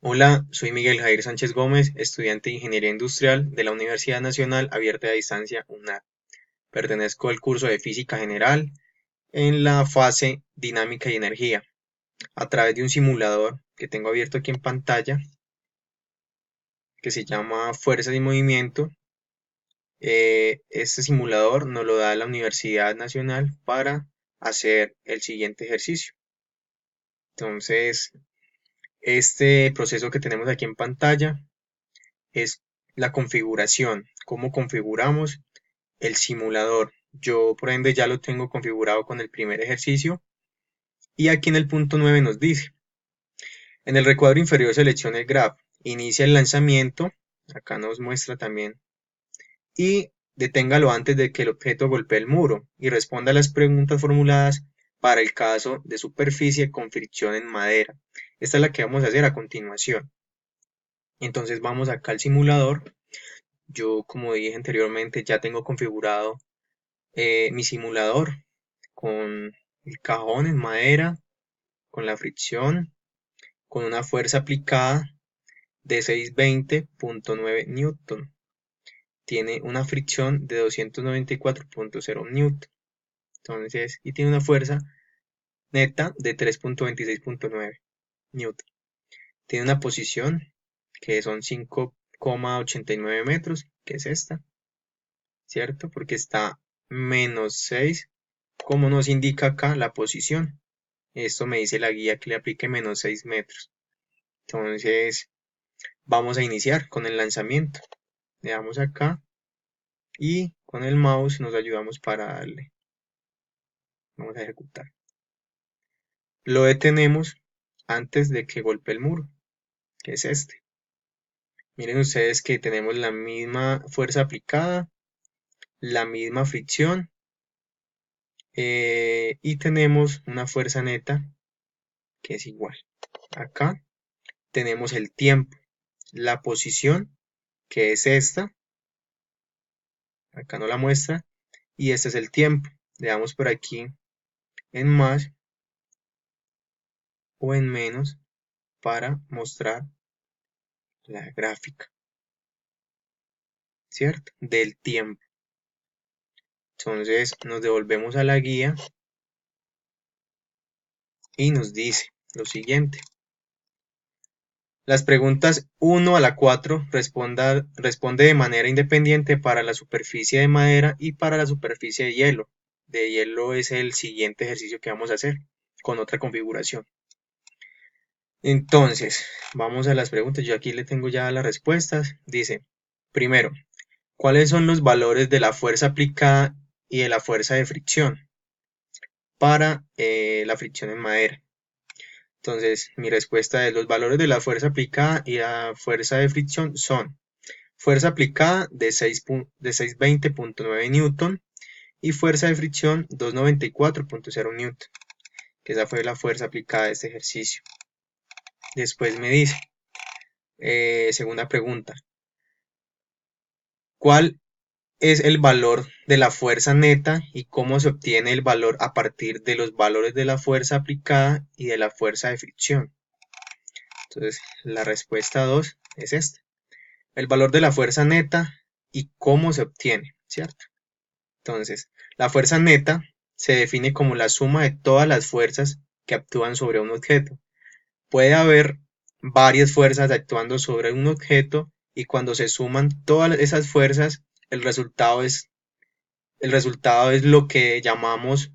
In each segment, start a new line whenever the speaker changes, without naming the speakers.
Hola, soy Miguel Jair Sánchez Gómez, estudiante de Ingeniería Industrial de la Universidad Nacional Abierta de Distancia UNAD. Pertenezco al curso de Física General en la fase Dinámica y Energía. A través de un simulador que tengo abierto aquí en pantalla, que se llama Fuerzas y Movimiento, este simulador nos lo da la Universidad Nacional para hacer el siguiente ejercicio. Entonces, este proceso que tenemos aquí en pantalla es la configuración, cómo configuramos el simulador. Yo, por ende, ya lo tengo configurado con el primer ejercicio. Y aquí en el punto 9 nos dice, en el recuadro inferior seleccione el graph, inicia el lanzamiento, acá nos muestra también, y deténgalo antes de que el objeto golpee el muro y responda a las preguntas formuladas para el caso de superficie con fricción en madera. Esta es la que vamos a hacer a continuación. Entonces vamos acá al simulador. Yo, como dije anteriormente, ya tengo configurado mi simulador con el cajón en madera, con la fricción, con una fuerza aplicada de 620.9 newton. Tiene una fricción de 294.0 newton. Entonces, y tiene una fuerza neta de 3.26.9 newton. Tiene una posición que son 5,89 metros, que es esta, ¿cierto? Porque está menos 6, como nos indica acá la posición. Esto me dice la guía que le aplique menos 6 metros. Entonces, vamos a iniciar con el lanzamiento. Le damos acá y con el mouse nos ayudamos para darle. Vamos a ejecutar. Lo detenemos antes de que golpee el muro, que es este. Miren ustedes que tenemos la misma fuerza aplicada, la misma fricción y tenemos una fuerza neta que es igual. Acá tenemos el tiempo, la posición, que es esta. Acá no la muestra. Y este es el tiempo. Le damos por aquí en más o en menos para mostrar la gráfica, ¿cierto? Del tiempo. Entonces nos devolvemos a la guía y nos dice lo siguiente. Las preguntas 1 a la 4 responde de manera independiente para la superficie de madera y para la superficie de hielo. De hielo es el siguiente ejercicio que vamos a hacer con otra configuración. Entonces, vamos a las preguntas. Yo aquí le tengo ya las respuestas. Dice, primero, ¿cuáles son los valores de la fuerza aplicada y de la fuerza de fricción para la fricción en madera? Entonces, mi respuesta es los valores de la fuerza aplicada y la fuerza de fricción son fuerza aplicada de 620.9 newton y fuerza de fricción 294.0 newton, que esa fue la fuerza aplicada de este ejercicio. Después me dice, segunda pregunta, ¿cuál es el valor de la fuerza neta y cómo se obtiene el valor a partir de los valores de la fuerza aplicada y de la fuerza de fricción? Entonces, la respuesta 2 es esta. El valor de la fuerza neta y cómo se obtiene, ¿cierto? Entonces, la fuerza neta se define como la suma de todas las fuerzas que actúan sobre un objeto. Puede haber varias fuerzas actuando sobre un objeto y cuando se suman todas esas fuerzas, el resultado es lo que llamamos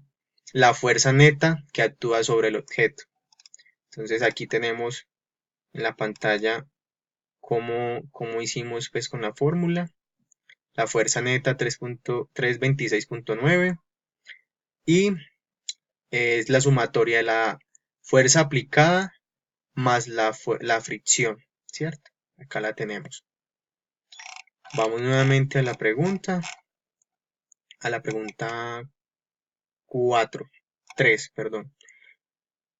la fuerza neta que actúa sobre el objeto. Entonces aquí tenemos en la pantalla cómo hicimos pues con la fórmula. La fuerza neta 3.326.9 y es la sumatoria de la fuerza aplicada más la fricción, ¿cierto? Acá la tenemos. Vamos nuevamente a la pregunta 3, perdón.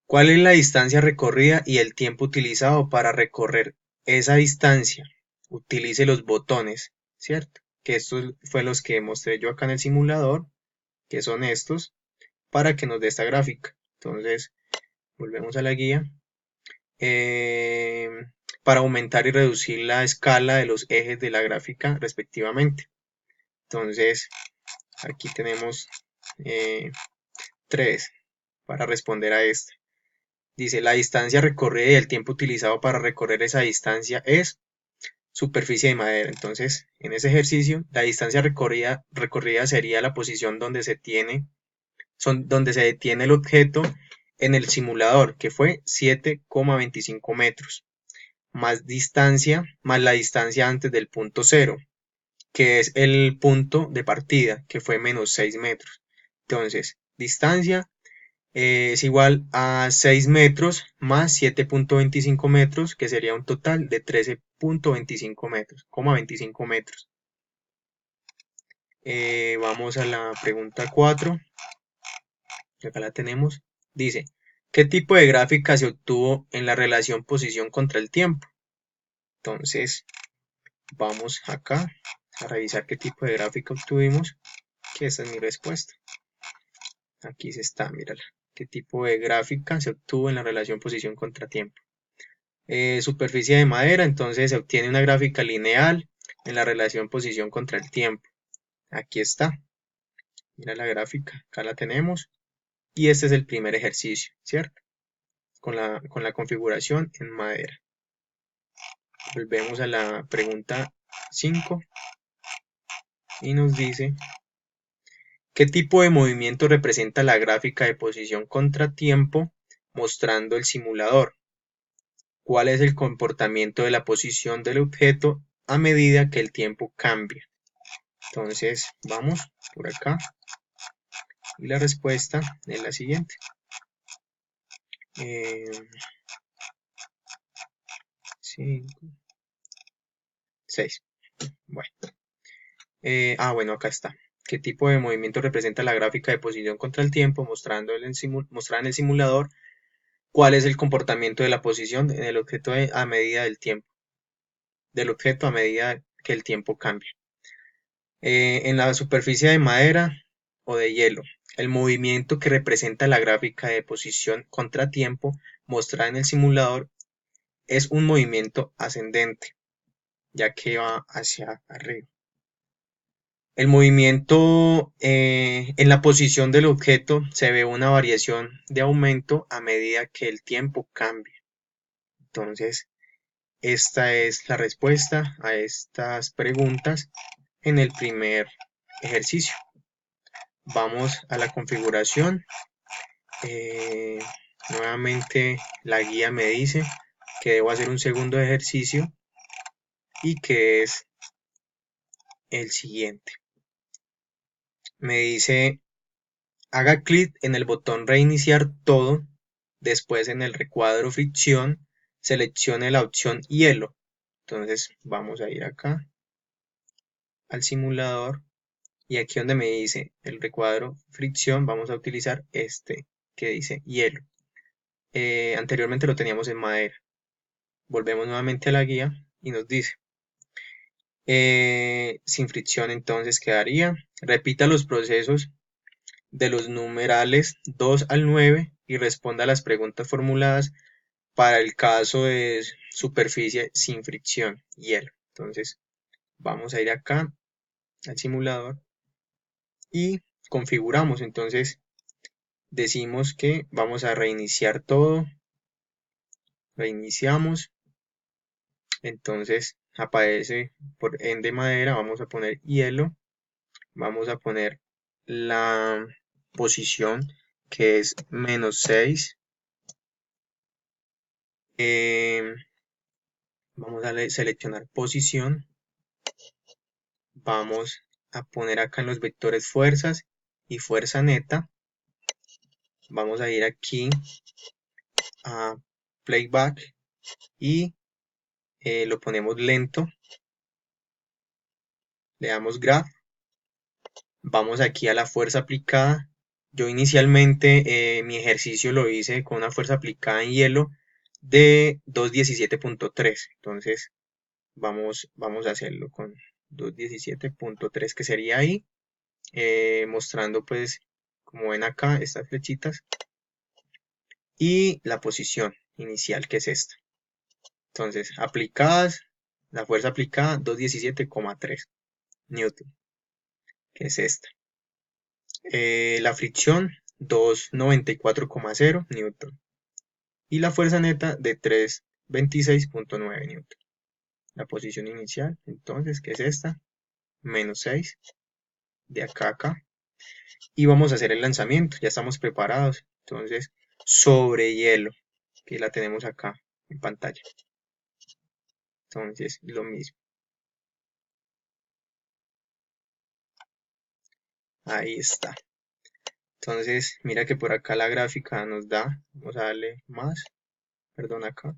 ¿Cuál es la distancia recorrida y el tiempo utilizado para recorrer esa distancia? Utilice los botones, ¿cierto? Que estos fue los que mostré yo acá en el simulador, que son estos, para que nos dé esta gráfica. Entonces, volvemos a la guía. para aumentar y reducir la escala de los ejes de la gráfica respectivamente. Entonces, aquí tenemos 3 para responder a esta. Dice, la distancia recorrida y el tiempo utilizado para recorrer esa distancia es superficie de madera. Entonces, en ese ejercicio, la distancia recorrida sería la posición donde se detiene el objeto en el simulador, que fue 7,25 metros, más la distancia antes del punto cero, que es el punto de partida, que fue menos 6 metros. Entonces, distancia es igual a 6 metros más 7,25 metros, que sería un total de 13,25 metros, 25 metros. Vamos a la pregunta 4, que acá la tenemos. Dice, ¿qué tipo de gráfica se obtuvo en la relación posición contra el tiempo? Entonces, vamos acá a revisar qué tipo de gráfica obtuvimos, que esa es mi respuesta. Aquí se está, mírala. ¿Qué tipo de gráfica se obtuvo en la relación posición contra tiempo? Superficie de madera, entonces se obtiene una gráfica lineal en la relación posición contra el tiempo. Aquí está. Mira la gráfica, acá la tenemos. Y este es el primer ejercicio, ¿cierto? Con la configuración en madera. Volvemos a la pregunta 5 y nos dice, ¿qué tipo de movimiento representa la gráfica de posición contra tiempo mostrando el simulador? ¿Cuál es el comportamiento de la posición del objeto a medida que el tiempo cambia? Entonces, vamos por acá y la respuesta es la siguiente. 5, 6. Bueno. Bueno, acá está. ¿Qué tipo de movimiento representa la gráfica de posición contra el tiempo mostrada en el simulador? ¿Cuál es el comportamiento de la posición en el objeto a medida del tiempo? Del objeto a medida que el tiempo cambia. En la superficie de madera o de hielo, el movimiento que representa la gráfica de posición contra tiempo mostrada en el simulador es un movimiento ascendente, ya que va hacia arriba. El movimiento en la posición del objeto se ve una variación de aumento a medida que el tiempo cambia. Entonces, esta es la respuesta a estas preguntas en el primer ejercicio. Vamos a la configuración. Nuevamente la guía me dice que debo hacer un segundo ejercicio y que es el siguiente. Me dice, haga clic en el botón reiniciar todo, después en el recuadro fricción, seleccione la opción hielo. Entonces vamos a ir acá al simulador y aquí donde me dice el recuadro fricción vamos a utilizar este que dice hielo. Anteriormente lo teníamos en madera. Volvemos nuevamente a la guía y nos dice sin fricción, entonces quedaría, repita los procesos de los numerales 2 al 9 y responda a las preguntas formuladas para el caso de superficie sin fricción, hielo. Entonces vamos a ir acá al simulador y configuramos. Entonces decimos que vamos a reiniciar todo, reiniciamos. Entonces aparece por en de madera, vamos a poner hielo, vamos a poner la posición que es -6. Vamos a seleccionar posición, vamos a poner acá en los vectores fuerzas y fuerza neta, vamos a ir aquí a playback y lo ponemos lento, le damos graph, vamos aquí a la fuerza aplicada. Yo inicialmente mi ejercicio lo hice con una fuerza aplicada en hielo de 217.3, entonces vamos a hacerlo con 217.3 que sería ahí, mostrando pues como ven acá estas flechitas y la posición inicial que es esta. Entonces, aplicadas, la fuerza aplicada 217,3 newton, que es esta. La fricción 294,0 newton. Y la fuerza neta de 326,9 newton. La posición inicial, entonces, que es esta, menos 6, de acá a acá. Y vamos a hacer el lanzamiento, ya estamos preparados. Entonces, sobre hielo, que la tenemos acá en pantalla. Entonces, lo mismo. Ahí está. Entonces, mira que por acá la gráfica nos da, vamos a darle más, perdón acá,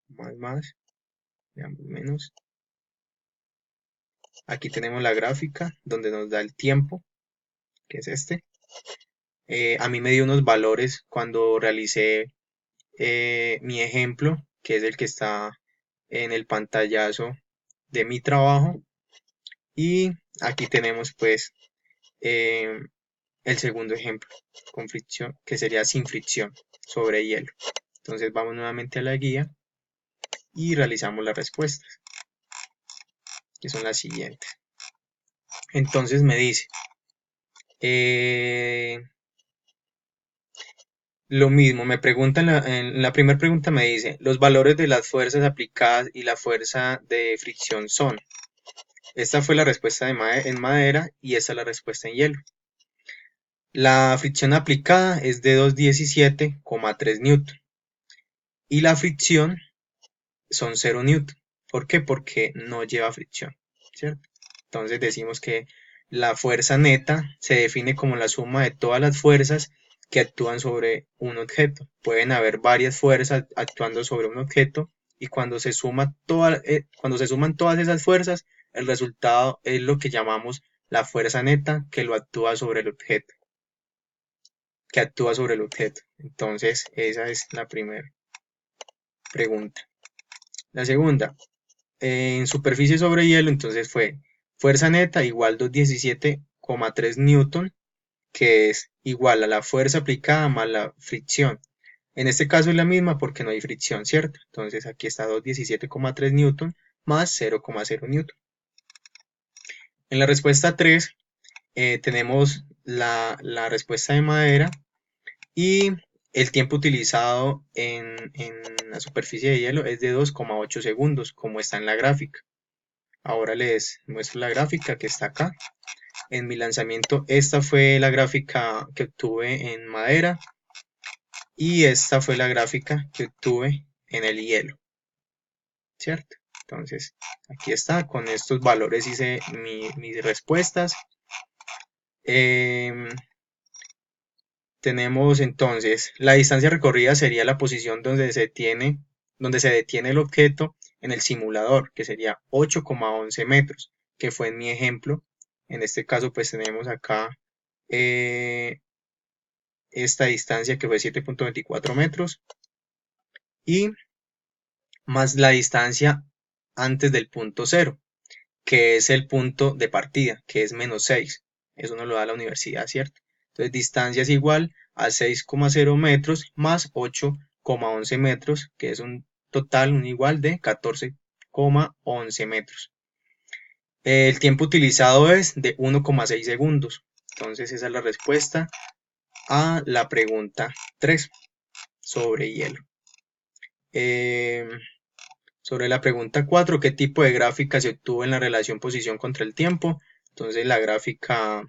más, veamos menos. Aquí tenemos la gráfica donde nos da el tiempo, que es este. A mí me dio unos valores cuando realicé mi ejemplo, que es el que está en el pantallazo de mi trabajo. Y aquí tenemos pues eh, el segundo ejemplo, con fricción, que sería sin fricción, sobre hielo. Entonces vamos nuevamente a la guía y realizamos las respuestas, que son las siguientes. Entonces me dice, lo mismo, me pregunta en la primera pregunta me dice, los valores de las fuerzas aplicadas y la fuerza de fricción son. Esta fue la respuesta en madera y esta es la respuesta en hielo. La fricción aplicada es de 217,3 newton y la fricción son 0 newton. ¿Por qué? Porque no lleva fricción, ¿cierto? Entonces decimos que la fuerza neta se define como la suma de todas las fuerzas que actúan sobre un objeto. Pueden haber varias fuerzas actuando sobre un objeto y cuando se suman todas esas fuerzas, el resultado es lo que llamamos la fuerza neta que actúa sobre el objeto. Entonces, esa es la primera pregunta. La segunda, en superficie sobre hielo, entonces fue fuerza neta igual 217,3 newton, que es igual a la fuerza aplicada más la fricción. En este caso es la misma porque no hay fricción, ¿cierto? Entonces aquí está 217,3 newton más 0,0 newton. En la respuesta 3 tenemos la respuesta de madera y el tiempo utilizado en la superficie de hielo es de 2,8 segundos, como está en la gráfica. Ahora les muestro la gráfica que está acá. En mi lanzamiento, esta fue la gráfica que obtuve en madera y esta fue la gráfica que obtuve en el hielo, ¿cierto? Entonces, aquí está, con estos valores hice mis respuestas. Tenemos entonces, la distancia recorrida sería la posición donde se detiene el objeto en el simulador, que sería 8,11 metros, que fue en mi ejemplo. En este caso, pues tenemos acá esta distancia que fue 7,24 metros y más la distancia antes del punto cero, que es el punto de partida, que es menos 6. Eso nos lo da la universidad, ¿cierto? Entonces, distancia es igual a 6,0 metros más 8,11 metros, que es un total, un igual de 14,11 metros. El tiempo utilizado es de 1,6 segundos. Entonces, esa es la respuesta a la pregunta 3 sobre hielo. Sobre la pregunta 4, ¿qué tipo de gráfica se obtuvo en la relación posición contra el tiempo? Entonces, la gráfica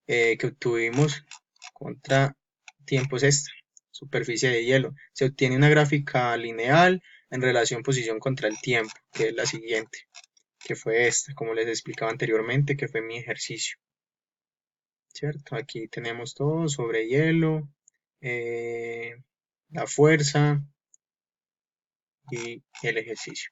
que obtuvimos contra tiempo es esta, superficie de hielo. Se obtiene una gráfica lineal en relación posición contra el tiempo, que es la siguiente, que fue esta, como les explicaba anteriormente, que fue mi ejercicio. ¿Cierto? Aquí tenemos todo sobre hielo, la fuerza y el ejercicio.